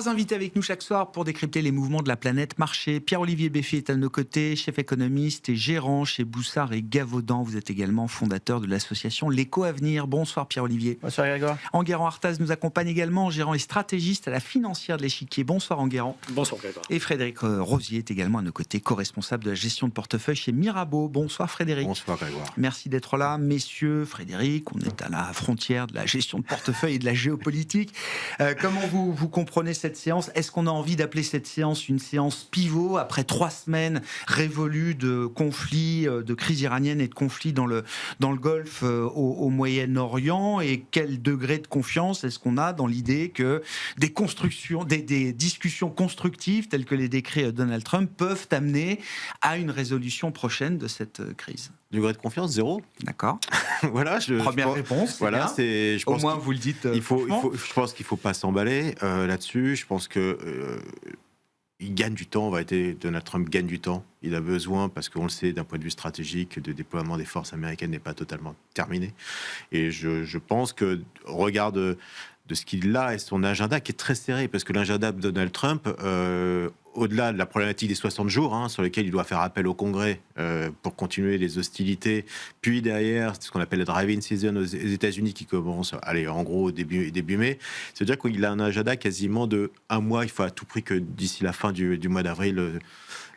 3 invités avec nous chaque soir pour décrypter les mouvements de la planète marché. Pierre-Olivier Beffy est à nos côtés, chef économiste et gérant chez Boussard et Gavaudan. Vous êtes également fondateur de l'association L'Éco-Avenir. Bonsoir Pierre-Olivier. Bonsoir Grégoire. Enguerrand Artaz nous accompagne également, gérant et stratégiste à la financière de l'Échiquier. Bonsoir Enguerrand. Bonsoir Grégoire. Et Frédéric Rosier est également à nos côtés, co-responsable de la gestion de portefeuille chez Mirabeau. Bonsoir Frédéric. Bonsoir Grégoire. Merci d'être là. Messieurs, Frédéric, on est à la frontière de la gestion de portefeuille et de la géopolitique. Comment vous comprenez cette séance? Est-ce qu'on a envie d'appeler cette séance une séance pivot après 3 semaines révolues de conflits, de crise iranienne et de conflits dans le Golfe, au Moyen-Orient? Et quel degré de confiance est-ce qu'on a dans l'idée que des discussions constructives telles que les décrets Donald Trump peuvent amener à une résolution prochaine de cette crise? Degré de confiance, 0. D'accord. Voilà, Première réponse. Voilà, c'est au moins vous le dites. Je pense qu'il ne faut pas s'emballer là-dessus. Je pense que il gagne du temps. Donald Trump gagne du temps. Il a besoin, parce qu'on le sait, d'un point de vue stratégique, le déploiement des forces américaines n'est pas totalement terminé. Et je pense que, au regard de ce qu'il a et son agenda qui est très serré, parce que l'agenda de Donald Trump, au-delà de la problématique des 60 jours, sur lesquels il doit faire appel au Congrès pour continuer les hostilités, puis derrière, ce qu'on appelle la drive-in season aux États-Unis qui commence, en gros, début mai, c'est-à-dire qu'il a un agenda quasiment de 1 mois. Il faut à tout prix que d'ici la fin du mois d'avril,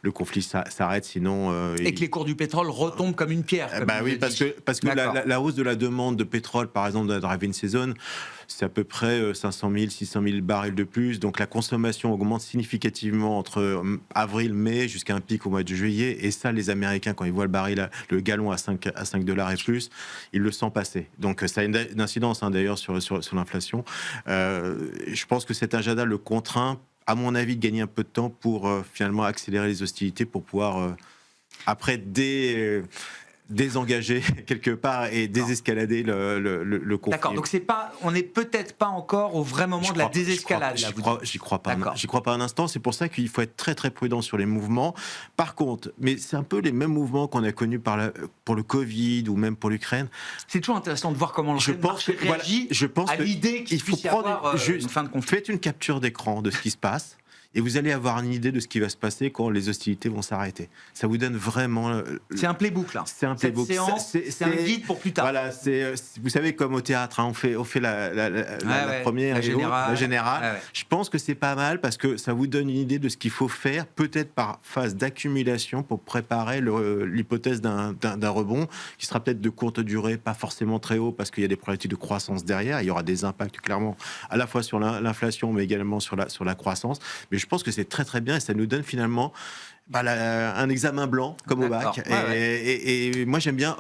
le conflit s'arrête, sinon... Et que les cours du pétrole retombent comme une pierre. Oui, parce que la hausse de la demande de pétrole, par exemple, de la drive-in season, c'est à peu près 500 000, 600 000 barils de plus. Donc la consommation augmente significativement entre avril, mai, jusqu'à un pic au mois de juillet. Et ça, les Américains, quand ils voient le gallon à 5 $ et plus, ils le sentent passer. Donc ça a une incidence, d'ailleurs, sur l'inflation. Je pense que cet agenda le contraint, à mon avis, de gagner un peu de temps pour finalement accélérer les hostilités, pour pouvoir après désengager quelque part et désescalader le conflit. D'accord, donc on n'est peut-être pas encore au vrai moment de la désescalade. J'y crois pas un instant. C'est pour ça qu'il faut être très très prudent sur les mouvements. Par contre, mais c'est un peu les mêmes mouvements qu'on a connus pour le Covid ou même pour l'Ukraine. C'est toujours intéressant de voir comment le marché réagit à l'idée qu'il puisse y avoir une fin de conflit. Faites une capture d'écran de ce qui se passe. Et vous allez avoir une idée de ce qui va se passer quand les hostilités vont s'arrêter. Ça vous donne vraiment... C'est un playbook, là. C'est un playbook. Cette séance, c'est un guide pour plus tard. Voilà, vous savez, comme au théâtre, on fait la première, la générale. Ouais. Je pense que c'est pas mal parce que ça vous donne une idée de ce qu'il faut faire, peut-être par phase d'accumulation, pour préparer l'hypothèse d'un rebond qui sera peut-être de courte durée, pas forcément très haut, parce qu'il y a des problématiques de croissance derrière. Il y aura des impacts, clairement, à la fois sur l'inflation, mais également sur la croissance. Mais je pense que c'est très très bien et ça nous donne finalement un examen blanc comme au bac. Et moi j'aime bien,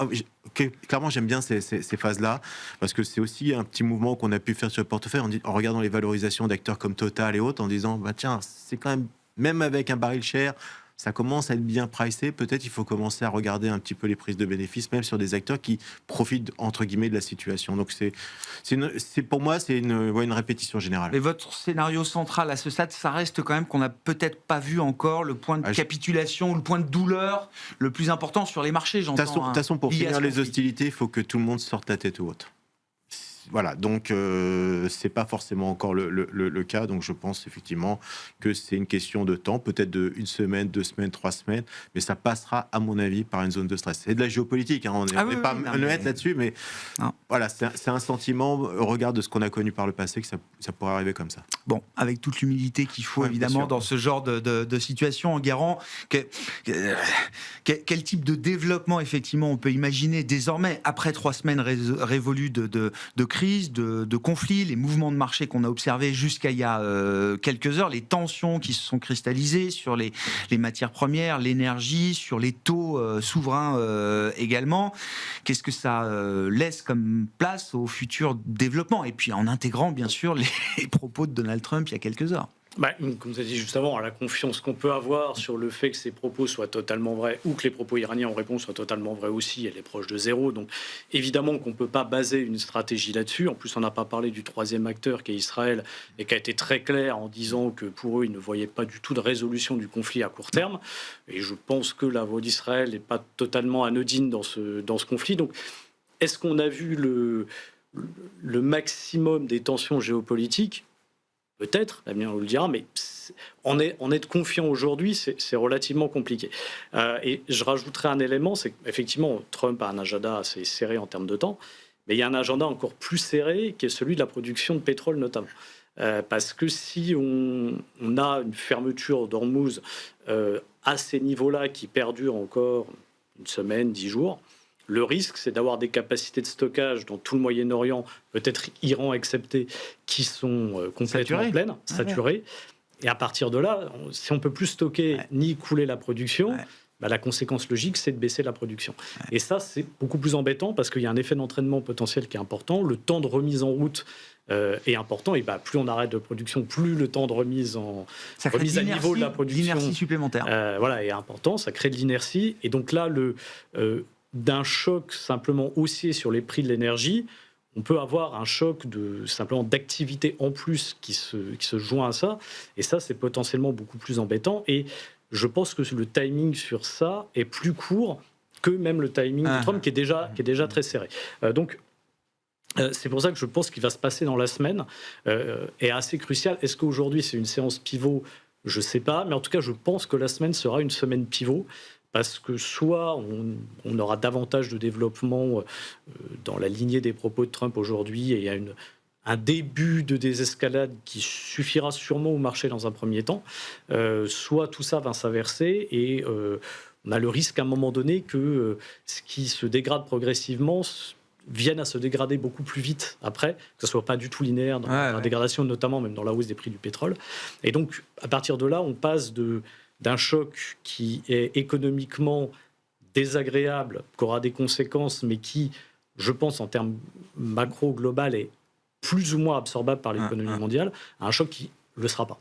clairement j'aime bien ces phases-là, parce que c'est aussi un petit mouvement qu'on a pu faire sur le portefeuille en regardant les valorisations d'acteurs comme Total et autres, en disant tiens, c'est quand même avec un baril cher, ça commence à être bien pricé, peut-être il faut commencer à regarder un petit peu les prises de bénéfices, même sur des acteurs qui profitent, entre guillemets, de la situation. Donc pour moi, c'est une répétition générale. Mais votre scénario central à ce stade, ça reste quand même qu'on n'a peut-être pas vu encore le point de capitulation, le point de douleur le plus important sur les marchés, j'entends. De toute façon, pour finir les hostilités, il faut que tout le monde sorte la tête haute. Voilà, donc c'est pas forcément encore le cas, donc je pense effectivement que c'est une question de temps, peut-être de 1 semaine, 2 semaines, 3 semaines, mais ça passera à mon avis par une zone de stress. C'est de la géopolitique, on n'est pas honnête là-dessus, mais voilà, c'est un sentiment au regard de ce qu'on a connu par le passé que ça pourrait arriver comme ça. Bon, avec toute l'humilité qu'il faut évidemment dans ce genre de situation, Enguerrand, quel type de développement effectivement on peut imaginer désormais après 3 semaines révolues de crise, de conflits, les mouvements de marché qu'on a observés jusqu'à il y a quelques heures, les tensions qui se sont cristallisées sur les matières premières, l'énergie, sur les taux souverains également. Qu'est-ce que ça laisse comme place au futur développement? Et puis en intégrant bien sûr les propos de Donald Trump il y a quelques heures. Comme vous avez dit juste avant, la confiance qu'on peut avoir sur le fait que ces propos soient totalement vrais ou que les propos iraniens en réponse soient totalement vrais aussi, elle est proche de 0. Donc évidemment qu'on ne peut pas baser une stratégie là-dessus. En plus, on n'a pas parlé du 3e acteur qui est Israël et qui a été très clair en disant que pour eux, ils ne voyaient pas du tout de résolution du conflit à court terme. Et je pense que la voix d'Israël n'est pas totalement anodine dans ce conflit. Donc est-ce qu'on a vu le maximum des tensions géopolitiques ? Peut-être, l'avenir nous le dira, mais en être confiant aujourd'hui, c'est relativement compliqué. Et je rajouterai un élément, c'est qu'effectivement, Trump a un agenda assez serré en termes de temps, mais il y a un agenda encore plus serré qui est celui de la production de pétrole notamment. Parce que si on a une fermeture d'Ormuz à ces niveaux-là qui perdure encore une semaine, 10 jours, le risque, c'est d'avoir des capacités de stockage dans tout le Moyen-Orient, peut-être Iran excepté, qui sont complètement pleines, saturées. Et à partir de là, si on ne peut plus stocker ni couler la production, la conséquence logique, c'est de baisser la production. Et ça, c'est beaucoup plus embêtant parce qu'il y a un effet d'entraînement potentiel qui est important. Le temps de remise en route est important. Et plus on arrête de production, plus le temps de remise à niveau de la production, l'inertie supplémentaire. Est important. Ça crée de l'inertie. Et donc là, d'un choc simplement haussier sur les prix de l'énergie, on peut avoir un choc simplement d'activité en plus qui se joint à ça. Et ça, c'est potentiellement beaucoup plus embêtant. Et je pense que le timing sur ça est plus court que même le timing de Trump, qui est déjà très serré. Donc, c'est pour ça que je pense qu'il va se passer dans la semaine est assez crucial. Est-ce qu'aujourd'hui, c'est une séance pivot ? Je ne sais pas. Mais en tout cas, je pense que la semaine sera une semaine pivot. Parce que soit on aura davantage de développement dans la lignée des propos de Trump aujourd'hui et il y a un début de désescalade qui suffira sûrement au marché dans un premier temps, soit tout ça va s'inverser et on a le risque à un moment donné que ce qui se dégrade progressivement vienne à se dégrader beaucoup plus vite après, que ce ne soit pas du tout linéaire dans la dégradation, notamment même dans la hausse des prix du pétrole. Et donc, à partir de là, on passe d'un choc qui est économiquement désagréable, qui aura des conséquences, mais qui, je pense, en termes macro-global, est plus ou moins absorbable par l'économie mondiale, à un choc qui ne le sera pas.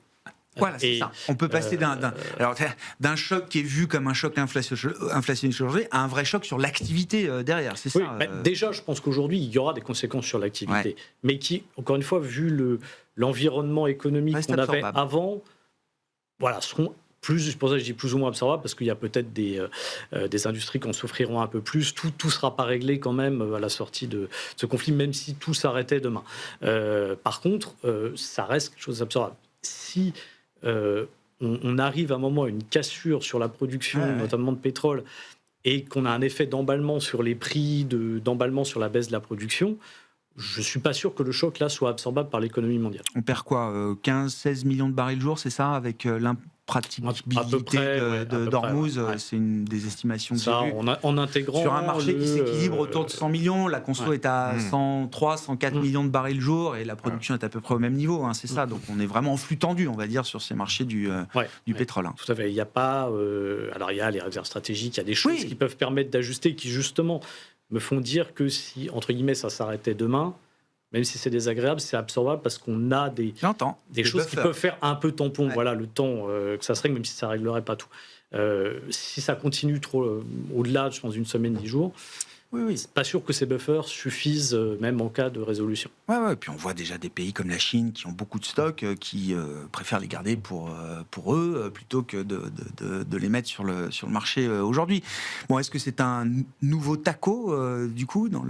Voilà, c'est ça. On peut passer d'un choc qui est vu comme un choc inflationniste à un vrai choc sur l'activité derrière, c'est ça. Déjà, je pense qu'aujourd'hui, il y aura des conséquences sur l'activité, mais qui, encore une fois, vu l'environnement économique qu'on avait avant, seront plus, pour ça je dis plus ou moins absorbable, parce qu'il y a peut-être des industries qui en souffriront un peu plus. Tout ne sera pas réglé quand même à la sortie de ce conflit, même si tout s'arrêtait demain. Par contre, ça reste quelque chose d'absorbable. Si on arrive à un moment à une cassure sur la production, notamment de pétrole, et qu'on a un effet d'emballement sur les prix, d'emballement sur la baisse de la production, je ne suis pas sûr que le choc là soit absorbable par l'économie mondiale. On perd quoi 15-16 millions de barils jour, c'est ça, avec l'impraticabilité d'Ormuz, c'est une des estimations que j'ai vues. En intégrant sur un marché qui s'équilibre autour de 100 millions, la conso est à 103, 104 millions de barils jour et la production est à peu près au même niveau, c'est ça. Donc on est vraiment en flux tendu, on va dire, sur ces marchés du pétrole. Tout à fait. Il n'y a pas... alors il y a les réserves stratégiques, il y a des choses qui peuvent permettre d'ajuster, qui justement me font dire que si, entre guillemets, ça s'arrêtait demain, même si c'est désagréable, c'est absorbable parce qu'on a des choses qui peuvent faire un peu tampon. Voilà, le temps que ça se règle, même si ça ne réglerait pas tout. Si ça continue trop au-delà, je pense, d'une semaine, 10 jours, c'est pas sûr que ces buffers suffisent, même en cas de résolution. Puis on voit déjà des pays comme la Chine qui ont beaucoup de stocks, qui préfèrent les garder pour eux plutôt que de les mettre sur le marché aujourd'hui. Bon, est-ce que c'est un nouveau taco du coup dans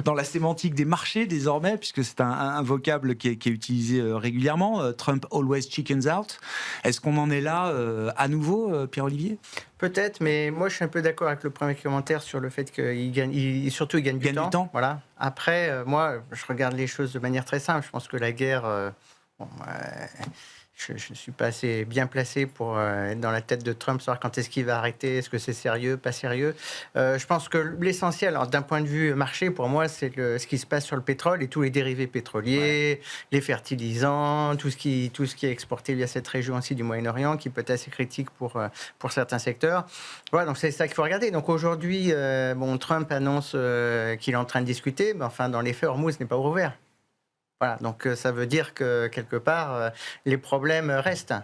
dans la sémantique des marchés désormais, puisque c'est un vocable qui est utilisé régulièrement, Trump always chickens out. Est-ce qu'on en est là à nouveau, Pierre-Olivier ? Peut-être, mais moi je suis un peu d'accord avec le premier commentaire sur le fait qu'il gagne du temps. Voilà. Après, moi, je regarde les choses de manière très simple. Je pense que la guerre, je ne suis pas assez bien placé pour être dans la tête de Trump, savoir quand est-ce qu'il va arrêter, est-ce que c'est sérieux, pas sérieux. Je pense que l'essentiel, d'un point de vue marché, pour moi, c'est ce qui se passe sur le pétrole et tous les dérivés pétroliers, les fertilisants, tout ce qui est exporté via cette région aussi du Moyen-Orient, qui peut être assez critique pour certains secteurs. Voilà, donc c'est ça qu'il faut regarder. Donc aujourd'hui, Trump annonce qu'il est en train de discuter, mais enfin, dans les faits, Hormuz n'est pas ouvert. Voilà, donc ça veut dire que quelque part, les problèmes restent.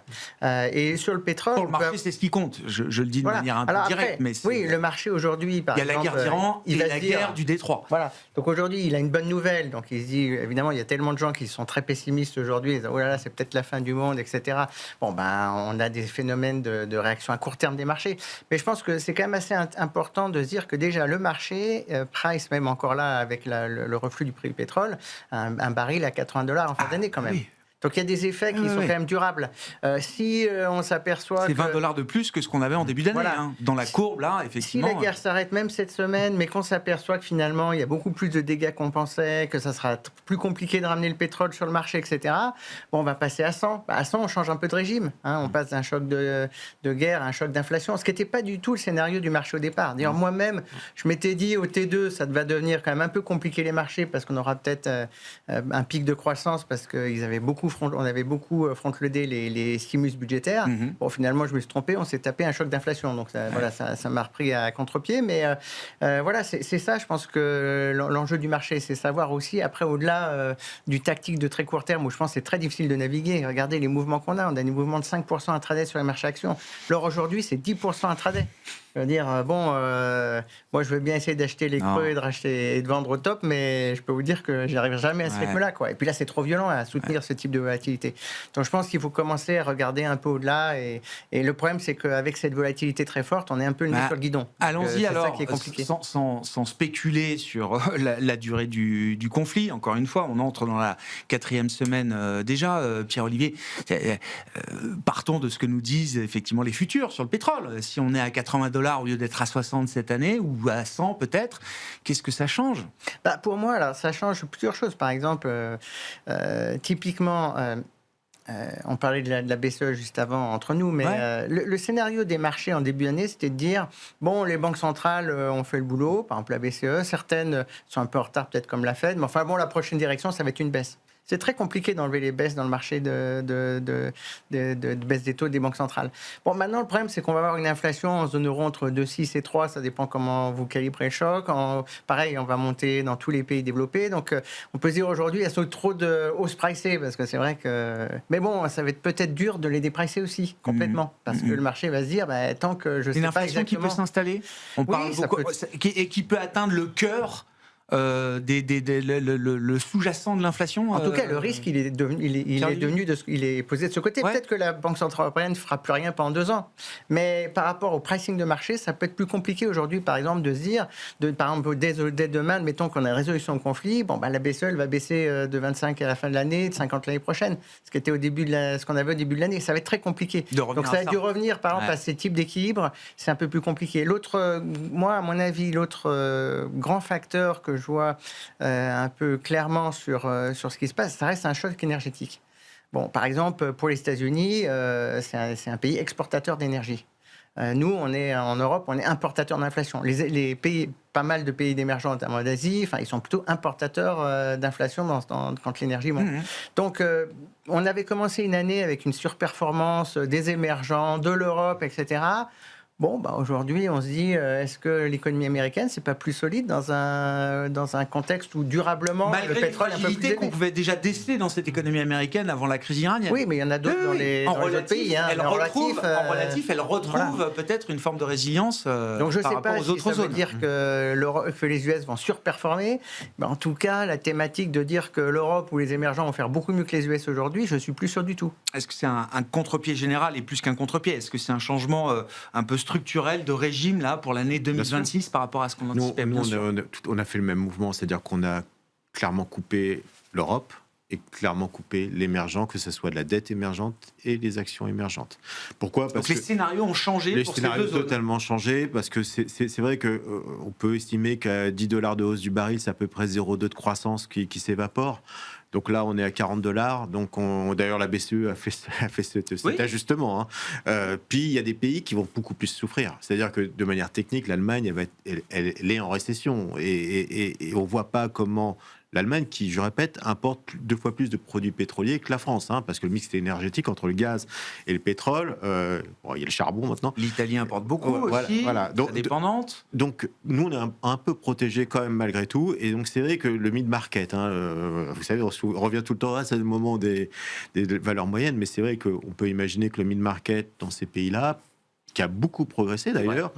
Et sur le pétrole... Pour le marché, c'est ce qui compte. Je le dis de manière un peu directe. Mais le marché aujourd'hui, par exemple... Il y a la guerre d'Iran et la guerre du Détroit. Voilà, donc aujourd'hui, il a une bonne nouvelle. Donc il se dit, évidemment, il y a tellement de gens qui sont très pessimistes aujourd'hui. Ils disent, oh là là, c'est peut-être la fin du monde, etc. Bon, on a des phénomènes de réaction à court terme des marchés. Mais je pense que c'est quand même assez important de se dire que déjà, le marché, price, même encore là, avec le reflux du prix du pétrole, un baril à $80 en fin d'année quand même. Oui. Donc il y a des effets qui sont quand même durables. Si on s'aperçoit c'est $20 de plus que ce qu'on avait en début d'année. Dans la courbe, là, effectivement. Si la guerre s'arrête même cette semaine, mais qu'on s'aperçoit que finalement il y a beaucoup plus de dégâts qu'on pensait, que ça sera plus compliqué de ramener le pétrole sur le marché, etc. On va passer à 100. À 100, on change un peu de régime. On passe d'un choc de guerre à un choc d'inflation, ce qui n'était pas du tout le scénario du marché au départ. D'ailleurs, moi-même, je m'étais dit au T2, ça va devenir quand même un peu compliqué les marchés parce qu'on aura peut-être un pic de croissance parce qu'on avait beaucoup front-loadé les stimulus budgétaires. Bon, finalement, je me suis trompé, on s'est tapé un choc d'inflation. Donc, ça m'a repris à contre-pied. Mais c'est ça, je pense que l'enjeu du marché, c'est savoir aussi, après, au-delà du tactique de très court terme, où je pense que c'est très difficile de naviguer. Regardez les mouvements qu'on a. On a des mouvements de 5% intraday sur les marchés actions. L'or aujourd'hui, c'est 10% intraday. Je veux dire, moi, je veux bien essayer d'acheter les creux et de vendre au top, mais je peux vous dire que j'arrive jamais à ce rythme-là, quoi. Et puis là, c'est trop violent à soutenir ce type de volatilité. Donc, je pense qu'il faut commencer à regarder un peu au-delà. Et le problème, c'est qu'avec cette volatilité très forte, on est un peu le nez sur le guidon. Allons-y alors, ça qui est compliqué. Sans spéculer sur la durée du conflit. Encore une fois, on entre dans la 4e semaine déjà, Pierre-Olivier. Partons de ce que nous disent effectivement les futurs sur le pétrole. Si on est à $80 au lieu d'être à 60 cette année, ou à 100 peut-être, qu'est-ce que ça change ? Pour moi, alors, ça change plusieurs choses. Par exemple, typiquement... on parlait de la BCE juste avant entre nous, mais le scénario des marchés en début d'année, c'était de dire, bon, les banques centrales ont fait le boulot, par exemple la BCE, certaines sont un peu en retard, peut-être comme la Fed, mais enfin bon, la prochaine direction, ça va être une baisse. C'est très compliqué d'enlever les baisses dans le marché de baisse des taux des banques centrales. Bon, maintenant, le problème, c'est qu'on va avoir une inflation en zone euro entre 2,6 et 3. Ça dépend comment vous calibrez le choc. Pareil, on va monter dans tous les pays développés. Donc, on peut se dire aujourd'hui, il y a trop de hausses pricées, parce que c'est vrai que... Mais bon, ça va être peut-être dur de les dépricer aussi, complètement. Parce que le marché va se dire, tant que je ne sais pas exactement... Une inflation qui peut s'installer. On parle beaucoup, et qui peut atteindre le cœur... le sous-jacent de l'inflation. En tout cas, le risque, il est posé de ce côté. Peut-être que la Banque centrale européenne ne fera plus rien pendant 2 ans. Mais par rapport au pricing de marché, ça peut être plus compliqué aujourd'hui, par exemple, de se dire, par exemple, dès demain, mettons qu'on a une résolution de conflit, la BCE elle va baisser de 25 à la fin de l'année, de 50 l'année prochaine, ce qui était ce qu'on avait au début de l'année. Ça va être très compliqué. Donc ça a dû revenir, par exemple, à ces types d'équilibre. C'est un peu plus compliqué. Moi, à mon avis, l'autre grand facteur que je vois un peu clairement sur ce qui se passe, ça reste un choc énergétique. Bon, par exemple, pour les États-Unis, c'est un pays exportateur d'énergie. Nous, en Europe, on est importateur d'inflation. Les pays, pas mal de pays émergents, notamment d'Asie, ils sont plutôt importateurs d'inflation quand l'énergie monte. Donc, on avait commencé une année avec une surperformance des émergents, de l'Europe, etc. Bon, aujourd'hui, on se dit, est-ce que l'économie américaine, c'est pas plus solide dans un contexte où durablement malgré le pétrole est un peu plus élevé qu'on pouvait déjà déceler dans cette économie américaine avant la crise iranienne. Oui, mais il y en a d'autres dans les autres pays. En relatif, elle retrouve peut-être une forme de résilience Donc, je par rapport aux autres zones. Ça veut dire que les US vont surperformer. Mais en tout cas, la thématique de dire que l'Europe ou les émergents vont faire beaucoup mieux que les US aujourd'hui, je suis plus sûr du tout. Est-ce que c'est un contre-pied général et plus qu'un contre-pied ? Est-ce que c'est un changement un peu structurel de régime là pour l'année 2026 par rapport à ce qu'on anticipait? On a fait le même mouvement, c'est-à-dire qu'on a clairement coupé l'Europe et clairement coupé l'émergent, que ce soit de la dette émergente et les actions émergentes. Pourquoi ? Parce que les scénarios ont changé les pour ces deux zones. Les scénarios ont totalement changé, parce que c'est vrai qu'on peut estimer qu'à $10 de hausse du baril, c'est à peu près 0,2 de croissance qui s'évapore. Donc là, on est à $40. Donc, d'ailleurs, la BCE a fait cet ajustement. Puis, il y a des pays qui vont beaucoup plus souffrir. C'est-à-dire que, de manière technique, l'Allemagne, elle est en récession. Et on ne voit pas comment l'Allemagne, qui, je répète, importe 2 fois plus de produits pétroliers que la France, parce que le mix énergétique entre le gaz et le pétrole, il y a le charbon maintenant. L'Italie importe beaucoup aussi, donc, indépendante. Donc, nous, on est un peu protégés quand même malgré tout. Et donc, c'est vrai que le mid-market, vous savez, on revient tout le temps à ce moment des valeurs moyennes, mais c'est vrai qu'on peut imaginer que le mid-market dans ces pays-là, qui a beaucoup progressé d'ailleurs,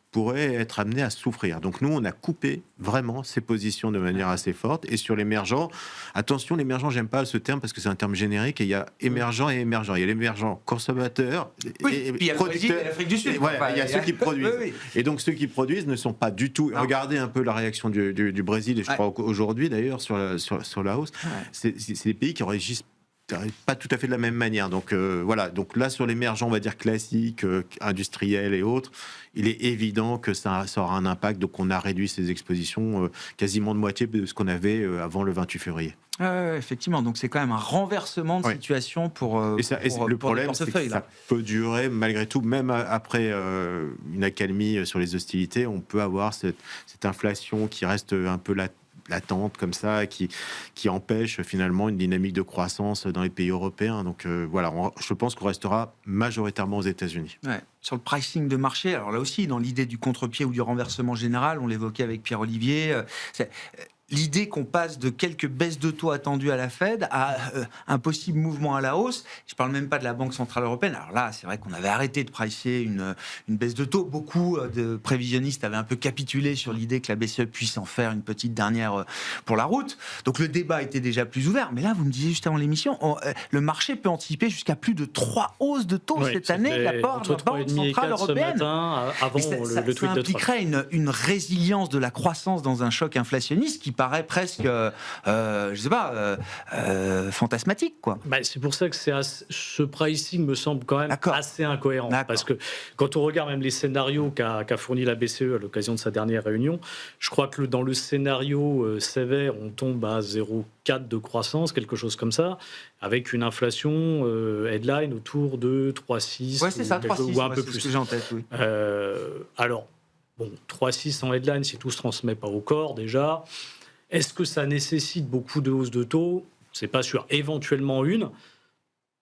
pourrait être amené à souffrir. Donc nous, on a coupé vraiment ces positions de manière assez forte. Et sur l'émergent, attention, l'émergent, j'aime pas ce terme parce que c'est un terme générique et il y a émergent et émergent. Il y a l'émergent consommateur et puis il y a le Brésil et l'Afrique du Sud. Il y a ceux qui produisent. Et donc ceux qui produisent ne sont pas du tout... Regardez un peu la réaction du Brésil, et je crois aujourd'hui d'ailleurs sur la hausse. C'est des pays qui enregistrent pas tout à fait de la même manière. Donc voilà. Donc là, sur l'émergent, on va dire classique, industriel et autres, il est évident que ça aura un impact. Donc on a réduit ses expositions quasiment de moitié de ce qu'on avait avant le 28 février. Effectivement, donc c'est quand même un renversement de situation pour le problème, c'est que ça peut durer malgré tout, même après une accalmie sur les hostilités, on peut avoir cette inflation qui reste un peu latente comme ça, qui empêche finalement une dynamique de croissance dans les pays européens. Donc voilà, je pense qu'on restera majoritairement aux États-Unis. Ouais. Sur le pricing de marché, alors là aussi, dans l'idée du contre-pied ou du renversement général, on l'évoquait avec Pierre-Olivier, l'idée qu'on passe de quelques baisses de taux attendues à la Fed à un possible mouvement à la hausse. Je ne parle même pas de la Banque Centrale Européenne. Alors là, c'est vrai qu'on avait arrêté de pricer une baisse de taux. Beaucoup de prévisionnistes avaient un peu capitulé sur l'idée que la BCE puisse en faire une petite dernière pour la route. Donc le débat était déjà plus ouvert. Mais là, vous me disiez juste avant l'émission, le marché peut anticiper jusqu'à plus de 3 hausses de taux cette année de la part de la Banque Centrale Européenne. Ce matin, avant le tweet de Trump. Ça impliquerait une résilience de la croissance dans un choc inflationniste qui paraît presque, je sais pas, fantasmatique, quoi. C'est pour ça que ce pricing me semble quand même assez incohérent. Parce que quand on regarde même les scénarios qu'a fourni la BCE à l'occasion de sa dernière réunion, je crois que dans le scénario sévère, on tombe à 0,4 de croissance, quelque chose comme ça, avec une inflation headline autour de 3,6 c'est ça, 3,6 ou un peu plus. C'est ce que j'ai en tête, oui. Alors, 3,6 en headline, si tout se transmet pas au corps, déjà. Est-ce que ça nécessite beaucoup de hausses de taux ? C'est pas sûr. Éventuellement une,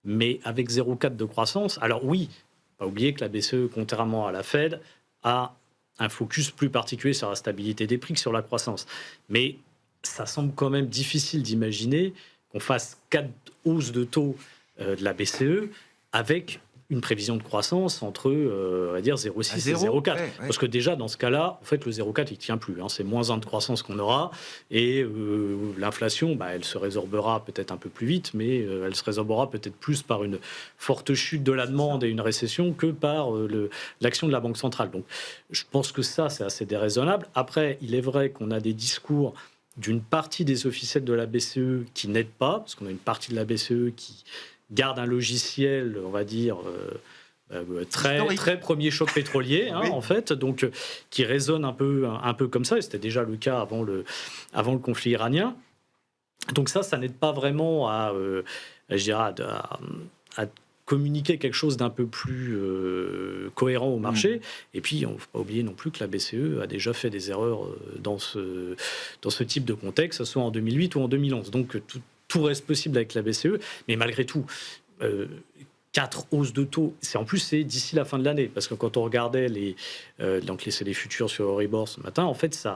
mais avec 0,4 de croissance. Alors oui, pas oublier que la BCE, contrairement à la Fed, a un focus plus particulier sur la stabilité des prix que sur la croissance. Mais ça semble quand même difficile d'imaginer qu'on fasse 4 hausses de taux de la BCE avec une prévision de croissance entre, on va dire, 0,6 et 0,4. Parce que déjà, dans ce cas-là, en fait, le 0,4, il ne tient plus. C'est moins 1 de croissance qu'on aura. Et l'inflation, elle se résorbera peut-être un peu plus vite, mais elle se résorbera peut-être plus par une forte chute de la demande et une récession que par l'action de la Banque centrale. Donc, je pense que ça, c'est assez déraisonnable. Après, il est vrai qu'on a des discours d'une partie des officiels de la BCE qui n'aident pas, parce qu'on a une partie de la BCE qui garde un logiciel, on va dire, très premier choc pétrolier, en fait, donc qui résonne un peu comme ça, et c'était déjà le cas avant le conflit iranien. Donc ça n'aide pas vraiment à communiquer quelque chose d'un peu plus cohérent au marché. Et puis, il ne faut pas oublier non plus que la BCE a déjà fait des erreurs dans ce type de contexte, que ce soit en 2008 ou en 2011. Donc, tout reste possible avec la BCE, mais malgré tout, 4 hausses de taux, c'est d'ici la fin de l'année, parce que quand on regardait les futurs sur Euribor ce matin, en fait,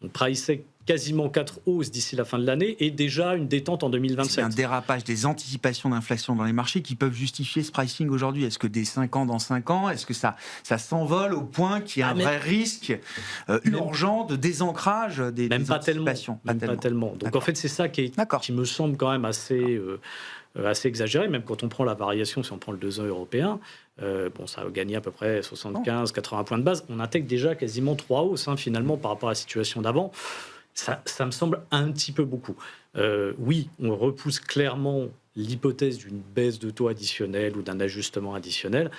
on priceait quasiment 4 hausses d'ici la fin de l'année et déjà une détente en 2027. C'est un dérapage des anticipations d'inflation dans les marchés qui peuvent justifier ce pricing aujourd'hui. Est-ce que des 5 ans dans 5 ans, est-ce que ça s'envole au point qu'il y a un vrai risque urgent de désancrage des anticipations ? Pas tellement. Donc en fait, c'est ça qui me semble quand même assez exagéré, même quand on prend la variation, si on prend le 2 ans européen, ça a gagné à peu près 75-80 points de base. On intègre déjà quasiment 3 hausses, finalement, par rapport à la situation d'avant. Ça me semble un petit peu beaucoup. Oui, on repousse clairement l'hypothèse d'une baisse de taux additionnel ou d'un ajustement additionnel.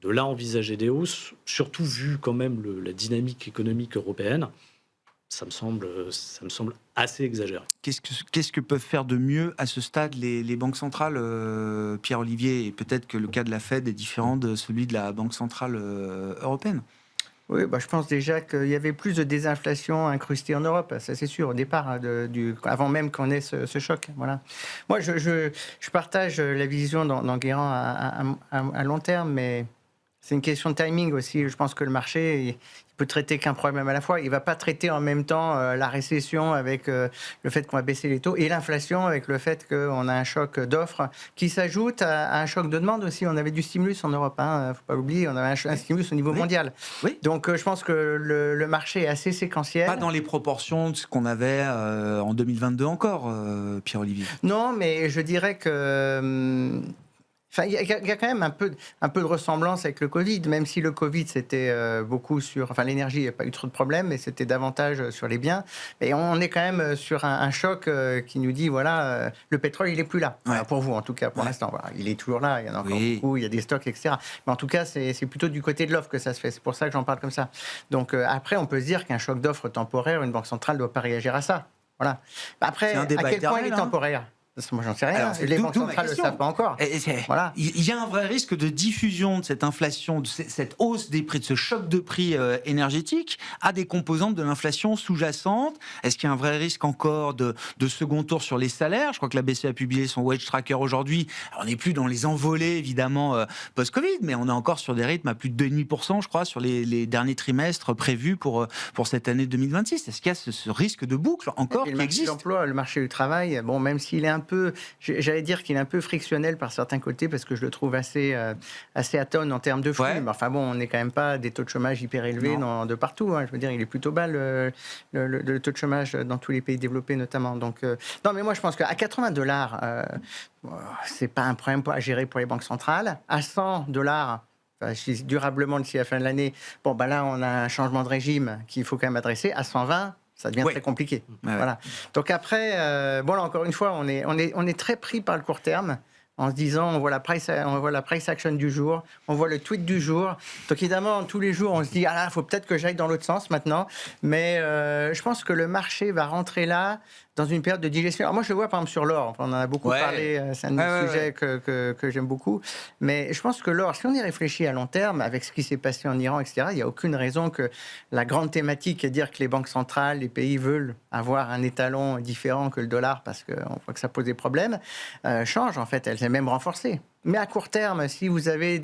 De là, envisager des hausses, surtout vu quand même la dynamique économique européenne, ça me semble assez exagéré. Qu'est-ce que peuvent faire de mieux à ce stade les banques centrales, Pierre-Olivier ? Et peut-être que le cas de la Fed est différent de celui de la Banque centrale européenne. Oui, je pense déjà qu'il y avait plus de désinflation incrustée en Europe, ça c'est sûr, au départ, avant même qu'on ait ce choc. Voilà. Moi, je partage la vision d'Enguerrand à long terme, mais c'est une question de timing aussi. Je pense que le marché, il peut traiter qu'un problème à la fois. Il ne va pas traiter en même temps la récession avec le fait qu'on va baisser les taux et l'inflation avec le fait qu'on a un choc d'offres qui s'ajoute à un choc de demande aussi. On avait du stimulus en Europe, il ne faut pas l'oublier. On avait un stimulus au niveau mondial. Oui. Donc je pense que le marché est assez séquentiel. Pas dans les proportions de ce qu'on avait en 2022 encore, Pierre-Olivier. Non, mais je dirais que... Enfin, il y a quand même un peu de ressemblance avec le Covid, même si le Covid, c'était beaucoup sur... Enfin, l'énergie, il n'y a pas eu trop de problèmes, mais c'était davantage sur les biens. Et on est quand même sur un choc qui nous dit, voilà, le pétrole, il n'est plus là. Ouais. Alors, pour vous, en tout cas, pour l'instant. Voilà, il est toujours là, il y en a encore beaucoup, il y a des stocks, etc. Mais en tout cas, c'est plutôt du côté de l'offre que ça se fait. C'est pour ça que j'en parle comme ça. Donc, après, on peut se dire qu'un choc d'offre temporaire, une banque centrale ne doit pas réagir à ça. Voilà. Après, à quel point il est temporaire ? Moi, j'en sais rien. Alors, les banques centrales ne le savent pas encore. Voilà. Il y a un vrai risque de diffusion de cette inflation, de cette hausse des prix, de ce choc de prix énergétique à des composantes de l'inflation sous-jacente. Est-ce qu'il y a un vrai risque encore de second tour sur les salaires ? Je crois que la BCE a publié son wage tracker aujourd'hui. Alors, on n'est plus dans les envolées, évidemment, post-Covid, mais on est encore sur des rythmes à plus de 2,5%, je crois, sur les derniers trimestres prévus pour cette année 2026. Est-ce qu'il y a ce risque de boucle encore qui existe ? L'emploi, le marché du travail, bon, même s'il est un peu, j'allais dire qu'il est un peu frictionnel par certains côtés, parce que je le trouve assez atone en termes de flux. Ouais. Mais enfin bon, on n'est quand même pas des taux de chômage hyper élevés de partout. Hein. Je veux dire, il est plutôt bas le taux de chômage dans tous les pays développés notamment. Donc, non, mais moi je pense qu'à $80, c'est pas un problème à gérer pour les banques centrales. À $100, durablement d'ici la fin de l'année, bon, bah là on a un changement de régime qu'il faut quand même adresser. À 120, ça devient très compliqué. Voilà. Donc après, bon là encore une fois, on est très pris par le court terme, en se disant on voit la price action du jour, on voit le tweet du jour. Donc évidemment, tous les jours, on se dit ah là, il faut peut-être que j'aille dans l'autre sens maintenant. Mais je pense que le marché va rentrer là dans une période de digestion. Alors moi, je le vois par exemple sur l'or. Enfin, on en a beaucoup parlé. C'est un des sujets que j'aime beaucoup. Mais je pense que l'or, si on y réfléchit à long terme, avec ce qui s'est passé en Iran, etc., il n'y a aucune raison que la grande thématique est de dire que les banques centrales, les pays veulent avoir un étalon différent que le dollar parce qu'on voit que ça pose des problèmes, change en fait. Elle s'est même renforcée. Mais à court terme, si vous avez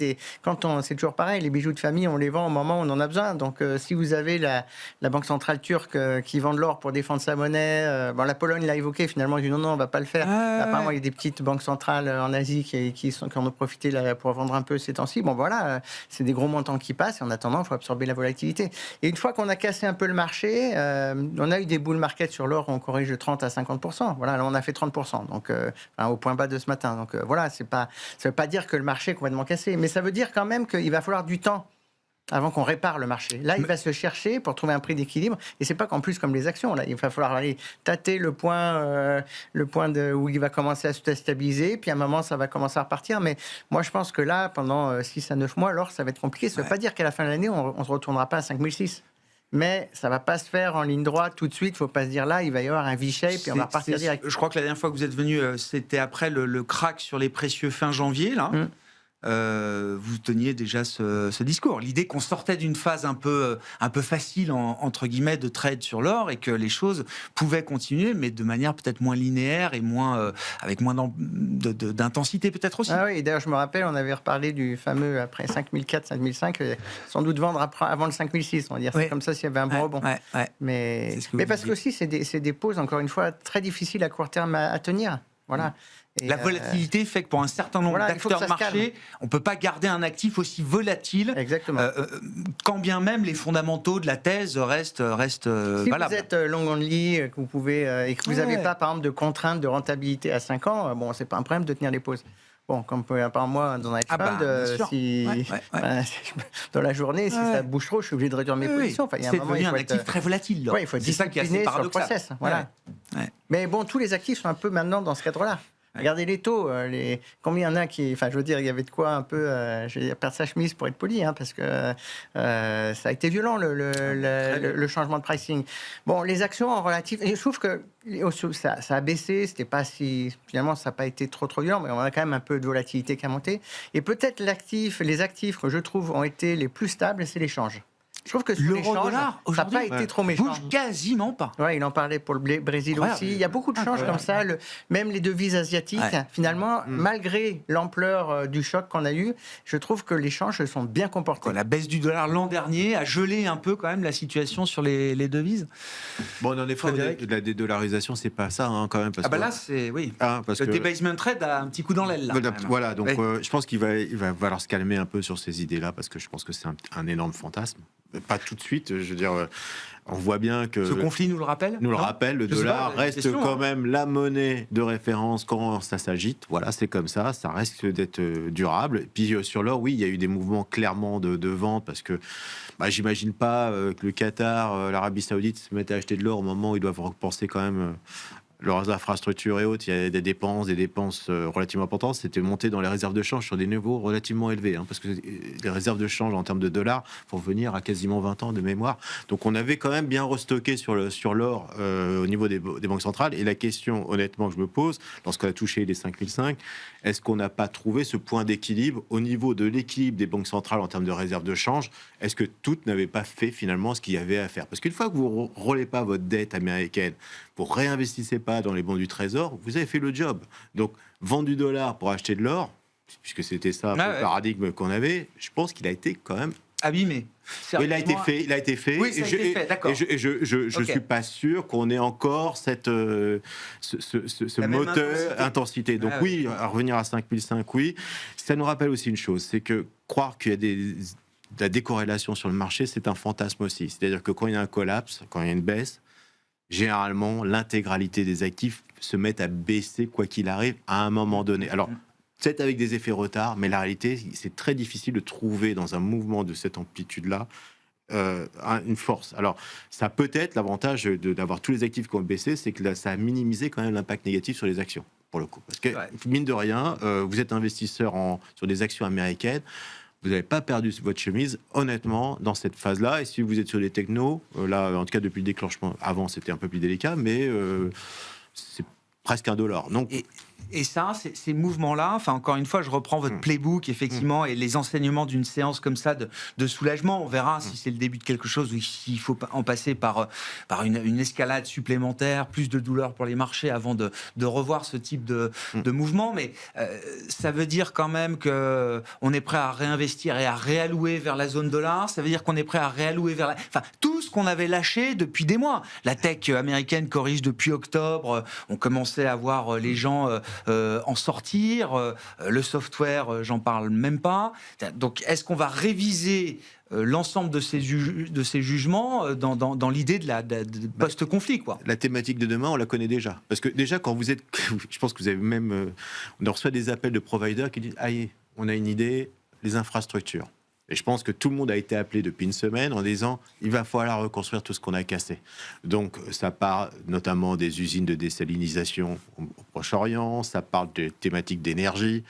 c'est toujours pareil, les bijoux de famille, on les vend au moment où on en a besoin. Donc, si vous avez la Banque centrale turque qui vend de l'or pour défendre sa monnaie, la Pologne l'a évoqué, finalement, elle dit non, on ne va pas le faire. Apparemment, il y a des petites banques centrales en Asie qui en ont profité pour vendre un peu ces temps-ci. Bon, voilà, c'est des gros montants qui passent. Et en attendant, il faut absorber la volatilité. Et une fois qu'on a cassé un peu le marché, on a eu des bull market sur l'or, on corrige de 30 à 50%. Voilà, là, on a fait 30%, donc au point bas de ce matin. Donc, voilà, ça ne veut pas dire que le marché est complètement cassé, mais ça veut dire quand même qu'il va falloir du temps avant qu'on répare le marché. Là, il va se chercher pour trouver un prix d'équilibre, et c'est pas qu'en plus comme les actions. Là, il va falloir aller tâter le point où il va commencer à se stabiliser, puis à un moment, ça va commencer à repartir. Mais moi, je pense que là, pendant 6 à 9 mois, alors ça va être compliqué. Ça ne veut pas dire qu'à la fin de l'année, on ne se retournera pas à 5006. Mais ça ne va pas se faire en ligne droite tout de suite. Il ne faut pas se dire là, il va y avoir un V-shape et on va repartir direct. Je crois que la dernière fois que vous êtes venu, c'était après le crack sur les précieux fin janvier, là. Vous teniez déjà ce discours. L'idée qu'on sortait d'une phase un peu facile, entre guillemets, de trade sur l'or et que les choses pouvaient continuer, mais de manière peut-être moins linéaire et avec moins d'intensité peut-être aussi. Ah oui, d'ailleurs, je me rappelle, on avait reparlé du fameux après 5004, 5005, sans doute vendre avant le 5006, on va dire. C'est comme ça s'il y avait un bon rebond. Mais parce que aussi, c'est des pauses, encore une fois, très difficiles à court terme à tenir. Voilà. Et la volatilité fait que pour un certain nombre d'acteurs de marché, on ne peut pas garder un actif aussi volatile. Exactement. Quand bien même les fondamentaux de la thèse restent si valables. Si vous êtes long only, que vous pouvez, et que vous n'avez pas, par exemple, de contraintes de rentabilité à 5 ans, bon, ce n'est pas un problème de tenir les pauses. Bon, comme par moi, dans un hedge fund, dans la journée, si ça bouge trop, je suis obligé de réduire mes positions. Enfin, c'est devenu un actif très volatile. Il faut être discipliné sur le process. Voilà. Mais bon, tous les actifs sont un peu maintenant dans ce cadre-là. Regardez les taux, combien il y en a qui... Enfin, je veux dire, il y avait de quoi un peu perdre sa chemise pour être poli, parce que ça a été violent, le changement de pricing. Bon, les actions en relatif... Je trouve que ça a baissé, c'était pas si... Finalement, ça n'a pas été trop violent, mais on a quand même un peu de volatilité qui a monté. Et peut-être les actifs que je trouve ont été les plus stables, c'est l'échange. Je trouve que sur l'euro-dollar, ça n'a pas été trop méchant. Bouge quasiment pas. Ouais, il en parlait pour le Brésil aussi. Il y a beaucoup de changes comme ça. Même les devises asiatiques, finalement, malgré l'ampleur du choc qu'on a eu, je trouve que les changes se sont bien comportés. La baisse du dollar l'an dernier a gelé un peu quand même la situation sur les devises. Bon, en effet, la dédollarisation, c'est pas ça quand même. Parce là, c'est le debasement trade a un petit coup dans l'aile. Voilà, donc je pense qu'il va falloir se calmer un peu sur ces idées-là parce que je pense que c'est un énorme fantasme. pas tout de suite. Je veux dire, on voit bien que... Ce conflit nous le rappelle ? Nous le rappelle, le dollar reste quand même la monnaie de référence quand ça s'agite. Voilà, c'est comme ça reste d'être durable. Et puis sur l'or, oui, il y a eu des mouvements clairement de vente parce que j'imagine pas que le Qatar, l'Arabie Saoudite se mettent à acheter de l'or au moment où ils doivent repenser quand même leurs infrastructures et autres. Il y a des dépenses relativement importantes. C'était monté dans les réserves de change sur des niveaux relativement élevés, parce que les réserves de change en termes de dollars vont venir à quasiment 20 ans de mémoire. Donc on avait quand même bien restocké sur l'or au niveau des banques centrales. Et la question, honnêtement, que je me pose, lorsqu'on a touché les 5005, est-ce qu'on n'a pas trouvé ce point d'équilibre au niveau de l'équilibre des banques centrales en termes de réserves de change? Est-ce que toutes n'avaient pas fait finalement ce qu'il y avait à faire? Parce qu'une fois que vous ne roulez pas votre dette américaine, vous réinvestissez pas dans les bons du Trésor, vous avez fait le job. Donc, vendre du dollar pour acheter de l'or, puisque c'était ça le paradigme qu'on avait, je pense qu'il a été quand même abîmé. Il a été fait. Oui, ça a été fait, d'accord. Et je suis pas sûr qu'on ait encore ce moteur intensité. Donc oui, à revenir à 5005, oui. Ça nous rappelle aussi une chose, c'est que croire qu'il y a de la décorrélation sur le marché, c'est un fantasme aussi. C'est-à-dire que quand il y a un collapse, quand il y a une baisse, généralement, l'intégralité des actifs se mettent à baisser quoi qu'il arrive à un moment donné. Alors, peut-être avec des effets retard, mais la réalité, c'est très difficile de trouver dans un mouvement de cette amplitude-là une force. Alors, ça peut être l'avantage d'avoir tous les actifs qui ont baissé, c'est que ça a minimisé quand même l'impact négatif sur les actions, pour le coup. Parce que, mine de rien, vous êtes investisseur sur des actions américaines, vous n'avez pas perdu votre chemise, honnêtement, dans cette phase-là. Et si vous êtes sur les technos, là, en tout cas, depuis le déclenchement, avant, c'était un peu plus délicat, mais c'est presque $1. Donc, et ça, ces mouvements-là, enfin, encore une fois, je reprends votre playbook, effectivement, et les enseignements d'une séance comme ça de soulagement. On verra si c'est le début de quelque chose ou s'il faut en passer par une escalade supplémentaire, plus de douleur pour les marchés avant de revoir ce type de mouvement. Mais ça veut dire quand même qu'on est prêt à réinvestir et à réallouer vers la zone dollar. Ça veut dire qu'on est prêt à réallouer vers enfin, tout ce qu'on avait lâché depuis des mois. La tech américaine corrige depuis octobre. On commençait à voir les gens en sortir. Le software, j'en parle même pas. Donc, est-ce qu'on va réviser l'ensemble de ces jugements dans l'idée de post-conflit, quoi? La thématique de demain, on la connaît déjà. Parce que déjà, quand vous êtes... Je pense que vous avez même... on reçoit des appels de providers qui disent « Aïe, on a une idée, les infrastructures ». Et je pense que tout le monde a été appelé depuis une semaine en disant il va falloir reconstruire tout ce qu'on a cassé. Donc ça part notamment des usines de désalinisation au Proche-Orient, ça parle de thématiques d'énergie,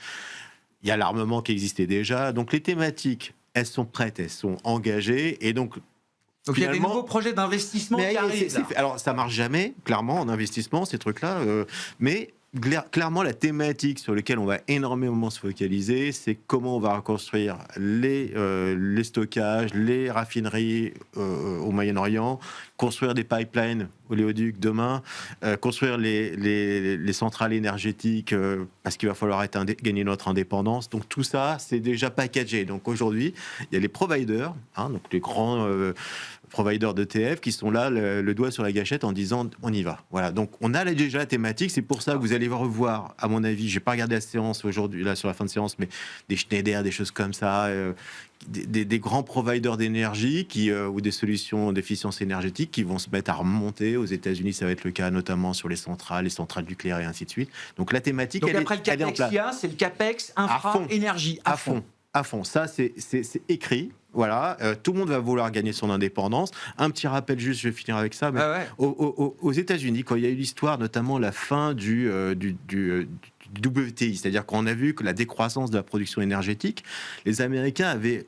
il y a l'armement qui existait déjà. Donc les thématiques, elles sont prêtes, elles sont engagées. Et donc il y a des nouveaux projets d'investissement qui arrivent. Alors ça marche jamais, clairement, en investissement, ces trucs-là, mais... Clairement, la thématique sur laquelle on va énormément se focaliser, c'est comment on va reconstruire les stockages, les raffineries au Moyen-Orient, construire des pipelines oléoducs demain, construire les centrales énergétiques parce qu'il va falloir gagner notre indépendance. Donc tout ça, c'est déjà packagé. Donc aujourd'hui, il y a les providers, donc les grands providers d'ETF qui sont là, le doigt sur la gâchette en disant on y va. Voilà. Donc on a déjà la thématique. C'est pour ça que vous allez revoir, à mon avis, j'ai pas regardé la séance aujourd'hui, là sur la fin de séance, mais des Schneider, des choses comme ça, des grands providers d'énergie ou des solutions d'efficience énergétique qui vont se mettre à remonter. Aux États-Unis, ça va être le cas notamment sur les centrales nucléaires et ainsi de suite. Donc la thématique, donc après le CAPEX, c'est le CAPEX infra énergie à fond. À fond. Ça, c'est écrit. Voilà, tout le monde va vouloir gagner son indépendance. Un petit rappel juste, je vais finir avec ça. Mais aux États-Unis, quand il y a eu l'histoire, notamment la fin du WTI, c'est-à-dire qu'on a vu que la décroissance de la production énergétique, les Américains avaient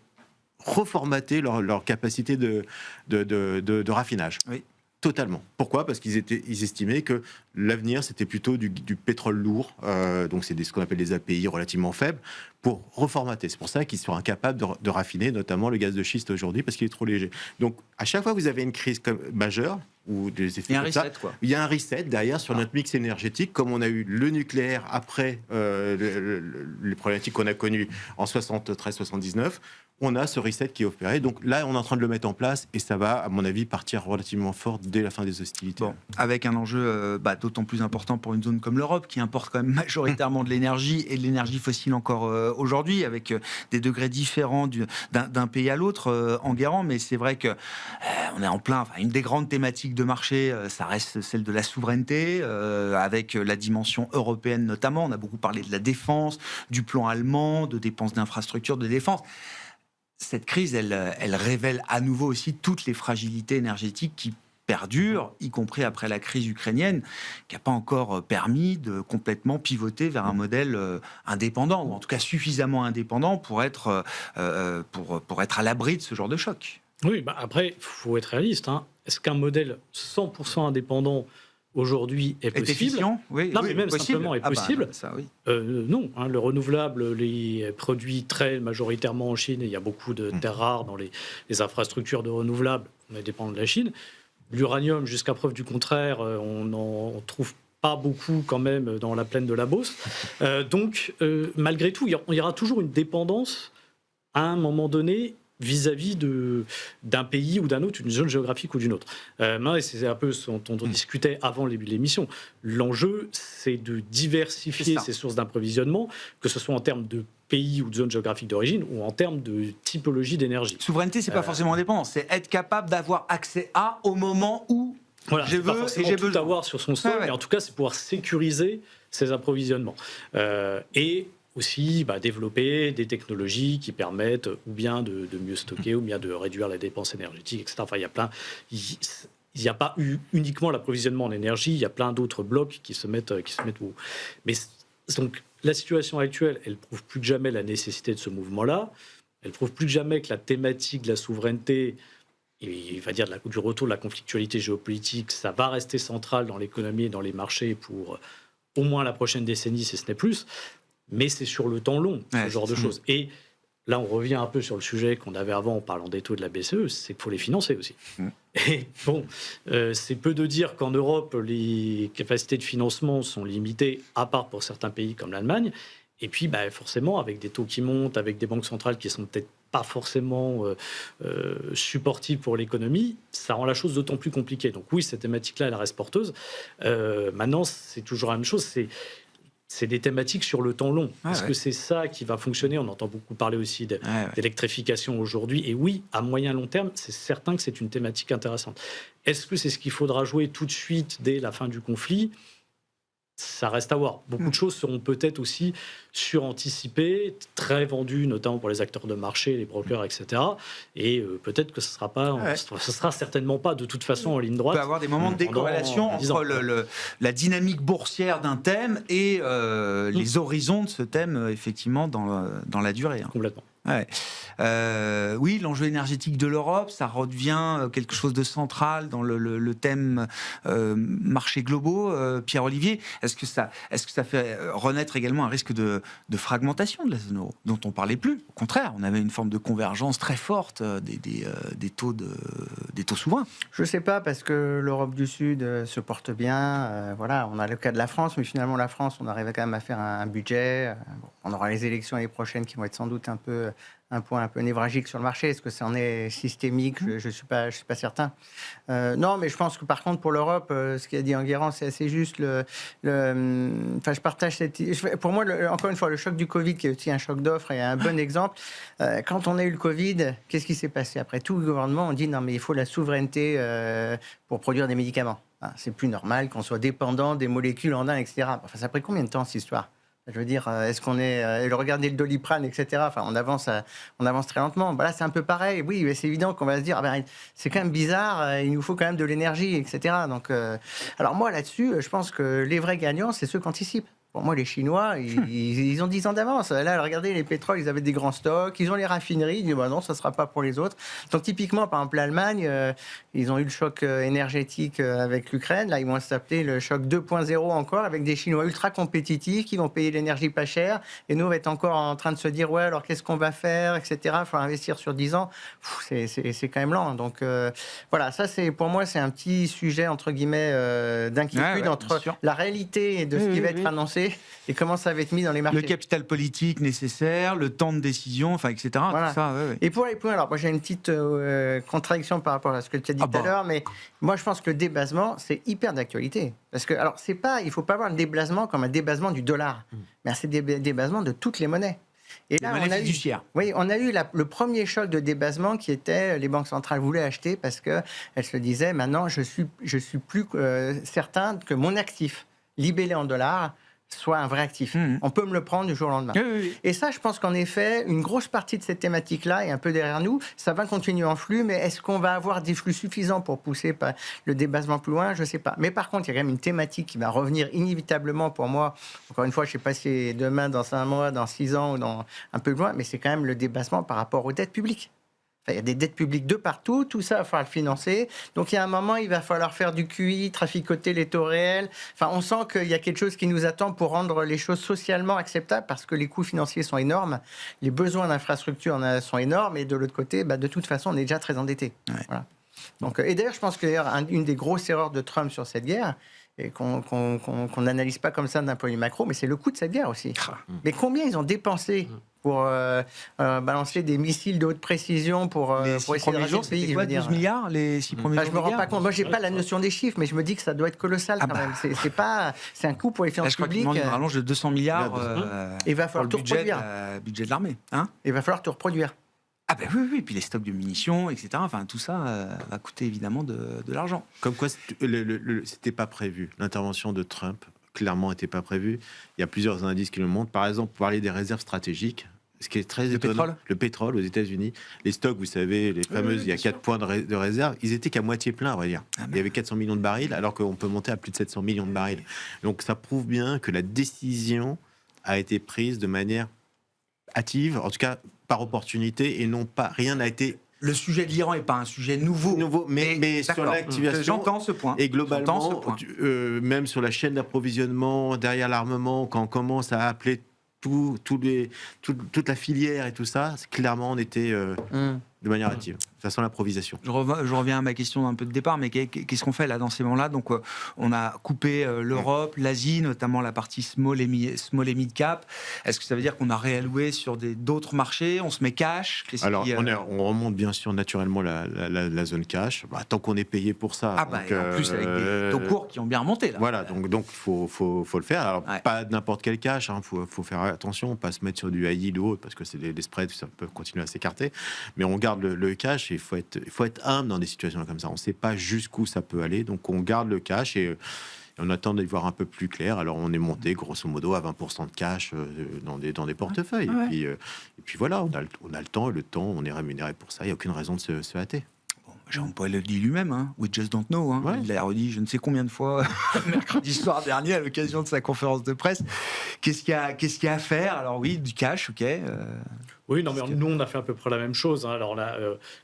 reformaté leur capacité de raffinage. Oui. Totalement. Pourquoi ? Parce qu'ils estimaient que l'avenir, c'était plutôt du pétrole lourd, donc c'est ce qu'on appelle des API relativement faibles, pour reformater. C'est pour ça qu'ils sont incapables de raffiner, notamment le gaz de schiste aujourd'hui, parce qu'il est trop léger. Donc, à chaque fois que vous avez une crise majeure, ou des effets comme ça, il y a un reset derrière sur notre mix énergétique, comme on a eu le nucléaire après les problématiques qu'on a connues en 73-79. on a ce reset qui est opéré. Donc là, on est en train de le mettre en place et ça va, à mon avis, partir relativement fort dès la fin des hostilités. Bon, avec un enjeu d'autant plus important pour une zone comme l'Europe, qui importe quand même majoritairement de l'énergie et de l'énergie fossile encore aujourd'hui, avec des degrés différents d'un pays à l'autre en guérant. Mais c'est vrai que on est en plein. Une des grandes thématiques de marché, ça reste celle de la souveraineté, avec la dimension européenne notamment. On a beaucoup parlé de la défense, du plan allemand, de dépenses d'infrastructures de défense. Cette crise, elle révèle à nouveau aussi toutes les fragilités énergétiques qui perdurent, y compris après la crise ukrainienne, qui n'a pas encore permis de complètement pivoter vers un modèle indépendant, ou en tout cas suffisamment indépendant pour être à l'abri de ce genre de choc. Oui, après, il faut être réaliste. Est-ce qu'un modèle 100% indépendant aujourd'hui est possible? Oui, non, mais même possible. Simplement est possible. Ça, oui. Non, le renouvelable, les produits très majoritairement en Chine, et il y a beaucoup de terres rares dans les infrastructures de renouvelables, on dépend de la Chine. L'uranium, jusqu'à preuve du contraire, on n'en trouve pas beaucoup quand même dans la plaine de la Beauce. Donc, malgré tout, il y aura toujours une dépendance à un moment donné vis-à-vis d'un pays ou d'un autre, d'une zone géographique ou d'une autre. C'est un peu ce dont on discutait avant l'émission. L'enjeu, c'est de diversifier ces sources d'approvisionnement, que ce soit en termes de pays ou de zone géographique d'origine ou en termes de typologie d'énergie. Souveraineté, c'est pas forcément indépendance, c'est être capable d'avoir accès au moment où voilà, je veux et j'ai besoin d'avoir sur son sol, mais en tout cas, c'est pouvoir sécuriser ses approvisionnements. Et aussi développer des technologies qui permettent ou bien de mieux stocker ou bien de réduire la dépense énergétique, etc. Enfin, il n'y a pas uniquement l'approvisionnement en énergie, il y a plein d'autres blocs qui se mettent où. Mais donc, la situation actuelle, elle prouve plus que jamais la nécessité de ce mouvement-là. Elle prouve plus que jamais que la thématique de la souveraineté, et va dire du retour de la conflictualité géopolitique, ça va rester central dans l'économie et dans les marchés pour au moins la prochaine décennie, si ce n'est plus. Mais c'est sur le temps long, ce genre de choses. Et là, on revient un peu sur le sujet qu'on avait avant en parlant des taux de la BCE, c'est qu'il faut les financer aussi. Et bon, c'est peu de dire qu'en Europe, les capacités de financement sont limitées, à part pour certains pays comme l'Allemagne. Et puis, forcément, avec des taux qui montent, avec des banques centrales qui sont peut-être pas forcément supportives pour l'économie, ça rend la chose d'autant plus compliquée. Donc oui, cette thématique-là, elle reste porteuse. Maintenant, c'est toujours la même chose, c'est des thématiques sur le temps long. Est-ce que c'est ça qui va fonctionner? On entend beaucoup parler aussi d'électrification aujourd'hui. Et oui, à moyen long terme, c'est certain que c'est une thématique intéressante. Est-ce que c'est ce qu'il faudra jouer tout de suite dès la fin du conflit? Ça reste à voir. Beaucoup de choses seront peut-être aussi suranticipées, très vendues, notamment pour les acteurs de marché, les brokers, etc. Et peut-être que ce sera certainement pas de toute façon en ligne droite. Il peut y avoir des moments de décorrélation entre la dynamique boursière d'un thème et les horizons de ce thème, effectivement, dans la durée. Complètement. Oui, l'enjeu énergétique de l'Europe, ça redevient quelque chose de central dans le thème marchés globaux. Pierre-Olivier, est-ce que ça fait renaître également un risque de fragmentation de la zone euro, dont on parlait plus? Au contraire, on avait une forme de convergence très forte des taux souverains. Je ne sais pas, parce que l'Europe du Sud se porte bien. On a le cas de la France, mais finalement la France, on arrive quand même à faire un budget. On aura les élections l'année prochaine qui vont être sans doute un point un peu névralgique sur le marché. Est-ce que ça en est systémique? Je ne suis pas certain. Non, mais je pense que par contre, pour l'Europe, ce qu'a dit Enguerrand, c'est assez juste. Je partage pour moi, encore une fois, le choc du Covid, qui est aussi un choc d'offres, est un bon exemple. Quand on a eu le Covid, qu'est-ce qui s'est passé? Après tout, le gouvernement, on dit non, mais il faut la souveraineté pour produire des médicaments. C'est plus normal qu'on soit dépendant des molécules en Inde, etc. Enfin, ça a pris combien de temps, cette histoire? Je veux dire, est-ce qu'on est... regardez le Doliprane, etc. Enfin, on avance très lentement. Là, c'est un peu pareil. Oui, mais c'est évident qu'on va se dire, c'est quand même bizarre, il nous faut quand même de l'énergie, etc. Donc, alors moi, là-dessus, je pense que les vrais gagnants, c'est ceux qui anticipent. Pour moi, les Chinois, ils ont 10 ans d'avance. Là, regardez, les pétroles, ils avaient des grands stocks. Ils ont les raffineries. Ils disent, non, ça ne sera pas pour les autres. Donc, typiquement, par exemple, l'Allemagne, ils ont eu le choc énergétique avec l'Ukraine. Là, ils vont s'appeler le choc 2.0 encore, avec des Chinois ultra compétitifs qui vont payer l'énergie pas cher. Et nous, on va être encore en train de se dire, alors qu'est-ce qu'on va faire, etc. Il faut investir sur 10 ans. C'est quand même lent. Donc, ça, pour moi, c'est un petit sujet, entre guillemets, d'inquiétude entre la réalité de ce qui va être annoncé changer et comment ça va être mis dans les marchés. Le capital politique nécessaire, le temps de décision, enfin, etc. Voilà. Tout ça, Et pour aller plus loin, alors moi j'ai une petite contradiction par rapport à ce que tu as dit tout à l'heure, mais moi je pense que le débasement, c'est hyper d'actualité. Parce que, alors, il ne faut pas voir le débasement comme un débasement du dollar, mais c'est un débasement de toutes les monnaies. Et là, on a eu le premier choc de débasement qui était les banques centrales voulaient acheter parce qu'elles se disaient maintenant je suis plus certain que mon actif libellé en dollars soit un vrai actif. On peut me le prendre du jour au lendemain. Oui. Et ça, je pense qu'en effet, une grosse partie de cette thématique-là est un peu derrière nous. Ça va continuer en flux, mais est-ce qu'on va avoir des flux suffisants pour pousser le débasement plus loin? Je ne sais pas. Mais par contre, il y a quand même une thématique qui va revenir inévitablement pour moi. Encore une fois, je ne sais pas si c'est demain, dans 5 mois, dans 6 ans ou dans un peu plus loin, mais c'est quand même le débasement par rapport aux dettes publiques. Il y a des dettes publiques de partout, tout ça, il va falloir le financer. Donc, il y a un moment, il va falloir faire du QI, traficoter les taux réels. Enfin, on sent qu'il y a quelque chose qui nous attend pour rendre les choses socialement acceptables parce que les coûts financiers sont énormes, les besoins d'infrastructure sont énormes et de l'autre côté, de toute façon, on est déjà très endetté. Ouais. Voilà. Donc, et d'ailleurs, je pense qu'une des grosses erreurs de Trump sur cette guerre, et qu'on n'analyse pas comme ça d'un point de vue macro, mais c'est le coût de cette guerre aussi. Mais combien ils ont dépensé pour balancer des missiles de haute précision pour essayer de raser le pays? C'est quoi, 12 milliards les 6 premiers jours? Je me rends pas compte. Moi, j'ai pas la notion des chiffres, mais je me dis que ça doit être colossal quand même. C'est un coût pour les finances publiques. Je crois qu'il demande une rallonge de 200 milliards. Il va falloir tout reproduire. Budget de l'armée. Il va falloir tout reproduire. Ah ben oui, puis les stocks de munitions, etc. Enfin, tout ça va coûter évidemment de l'argent. Comme quoi, c'était pas prévu. L'intervention de Trump, clairement, n'était pas prévue. Il y a plusieurs indices qui le montrent. Par exemple, pour parler des réserves stratégiques, ce qui est très étonnant, le pétrole aux États-Unis, les stocks, vous savez, les fameuses, il y a 4 points de réserve, ils étaient qu'à moitié pleins, on va dire. Il y avait 400 millions de barils, alors qu'on peut monter à plus de 700 millions de barils. Donc ça prouve bien que la décision a été prise de manière hâtive, en tout cas par opportunité, et non pas, rien n'a été... Le sujet de l'Iran n'est pas un sujet nouveau, mais sur l'activation... J'entends ce point. Et globalement, même sur la chaîne d'approvisionnement, derrière l'armement, quand on commence à appeler toute la filière et tout ça, clairement, on était de manière active. De toute façon, l'improvisation. Je reviens à ma question d'un peu de départ, mais qu'est-ce qu'on fait là dans ces moments-là? Donc, on a coupé l'Europe, l'Asie, notamment la partie small et mid cap. Est-ce que ça veut dire qu'on a réalloué sur d'autres marchés? On se met cash? Alors, on remonte bien sûr naturellement la zone cash. Tant qu'on est payé pour ça. En plus avec des taux courts qui ont bien remonté. Là. Voilà, donc il faut le faire. Alors, pas n'importe quel cash. Faut faire attention, pas se mettre sur du high yield ou autre, parce que c'est des spreads, ça peut continuer à s'écarter. Mais on garde le cash. Il faut être humble dans des situations comme ça. On ne sait pas jusqu'où ça peut aller, donc on garde le cash et on attend d'y voir un peu plus clair. Alors on est monté grosso modo à 20% de cash dans des portefeuilles. Et puis voilà, on a le temps, on est rémunéré pour ça. Il n'y a aucune raison de se hâter. Jérôme Powell le dit lui-même, we just don't know. Il l'a redit je ne sais combien de fois mercredi soir dernier à l'occasion de sa conférence de presse. Qu'est-ce qu'il y a à faire? Alors oui, du cash, ok. Oui, non, mais nous, on a fait à peu près la même chose. Alors là,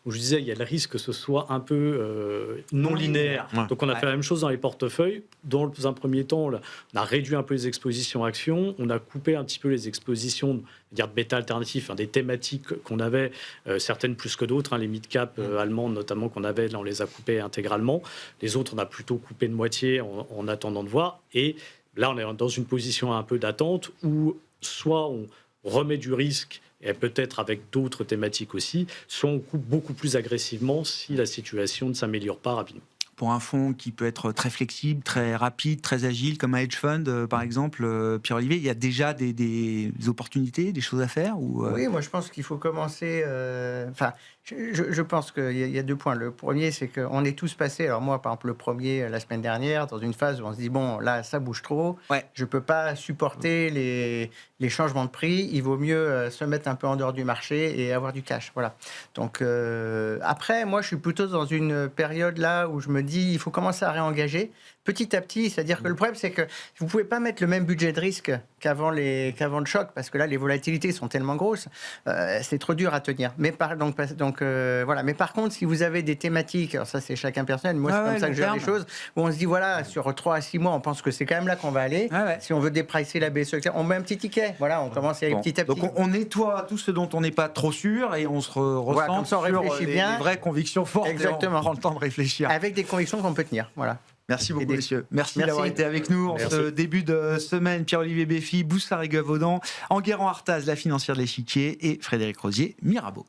où je disais, il y a le risque que ce soit un peu non linéaire. Donc, on a fait la même chose dans les portefeuilles. Dans un premier temps, on a réduit un peu les expositions actions. On a coupé un petit peu les expositions de bêta alternatif, des thématiques qu'on avait, certaines plus que d'autres. Les mid-cap allemandes, notamment, qu'on avait, là, on les a coupées intégralement. Les autres, on a plutôt coupé de moitié en attendant de voir. Et là, on est dans une position un peu d'attente où soit on remet du risque, et peut-être avec d'autres thématiques aussi, soit on coupe beaucoup plus agressivement si la situation ne s'améliore pas rapidement. Pour un fonds qui peut être très flexible, très rapide, très agile, comme un hedge fund, par exemple, Pierre-Olivier, il y a déjà des opportunités, des choses à faire Oui, moi je pense qu'il faut commencer... Je pense qu'il y a 2 points. Le premier, c'est qu'on est tous passés... Alors moi, par exemple, le premier, la semaine dernière, dans une phase où on se dit, bon, là, ça bouge trop, je ne peux pas supporter les changements de prix, il vaut mieux se mettre un peu en dehors du marché et avoir du cash. Voilà. Donc, après, moi, je suis plutôt dans une période là où je me dis, il faut commencer à réengager petit à petit. C'est-à-dire que le problème, c'est que vous ne pouvez pas mettre le même budget de risque qu'avant le choc, parce que là, les volatilités sont tellement grosses, c'est trop dur à tenir. Mais voilà. Mais par contre, si vous avez des thématiques, alors ça, c'est chacun personnel, moi, c'est comme ça que je gère les choses, où on se dit, voilà, sur 3 à 6 mois, on pense que c'est quand même là qu'on va aller. Si on veut dépricer la BCE, on met un petit ticket. Voilà, on commence à aller petit à petit. Donc, on nettoie tout ce dont on n'est pas trop sûr et on se recentre sur les vraies convictions fortes. Exactement. Et on prend le temps de réfléchir. Avec des convictions qu'on peut tenir. Voilà. Merci beaucoup, messieurs. Merci d'avoir été avec nous en ce début de semaine. Pierre-Olivier Béfi, Boussard et Gavaudan, Enguerrand Artaz, la financière de l'échiquier, et Frédéric Rosier, Mirabeau.